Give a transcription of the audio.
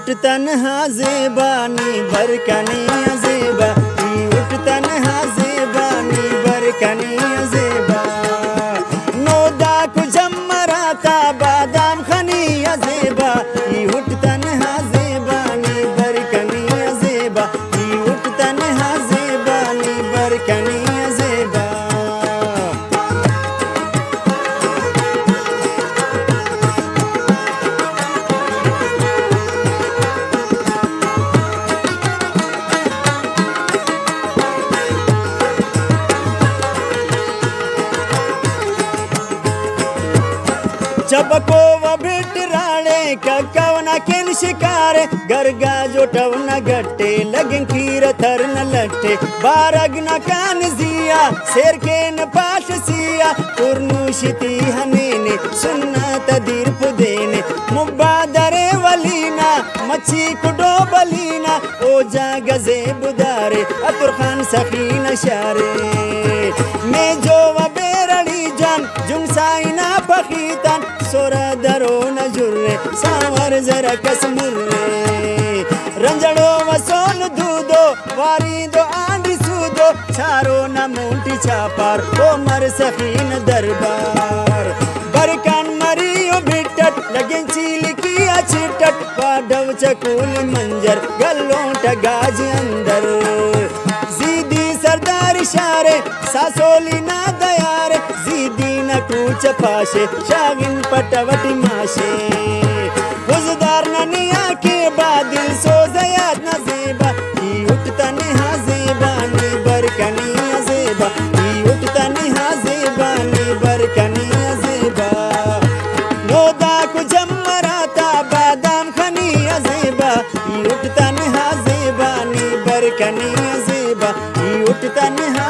उठ तन्हा ज़ेबानी बरकनी ज़ेबा, उठ तन्हा ज़ेबानी बरकनी ज़ेबा। नोदा को जमराता बादाम खनी ज़ेबा, उठ तन्हा ज़ेबानी बरकनी ज़ेबा, उठ तन्हा ज़ेबानी बरकनी ज़ेबा। चबको व बिटराळे कवना केन शिकारे गरगा जोटवना गट्टे लगन खीर थरन लट्टे बारग न कान जिया शेर केन पाश सिया कुर्नुशिती हनेने सुन्ना तदीर पुदेने मुबादरे वलीना मच्छी कुडो बलीना ओ जा गजे बुदारे अतुर खान सखीन शारे मैं जो व बेरड़ी जान जुमसाइना पखीतन सोरा दरो न जुर्रे सावर जरा कसमुर्रे रंजड़ो वसोन दूदो वारी दो आंधी सूदो चारो न मूंटी चापार ओ मर सखीन दरबार बरकान मरियो बिटट लगन चीली की अचिटट वाडव चकूल मंजर गल्लों टगाज अंदर जीदी सरदार इशारे सासोली ना दयारे जीदी न कूच पाशे शागिन पटवटी माशे हुजदार ननिया के बादिल सो जयाद न ज़ेबा उठ तन्हा ज़ेबानी बरकनी ज़ेबा उठ तन्हा ज़ेबानी बरकनी ज़ेबा। नोदा को जमराता बादाम खनी ज़ेबा उठ तन्हा ज़ेबानी बरकनी ज़ेबा उठ तन्हा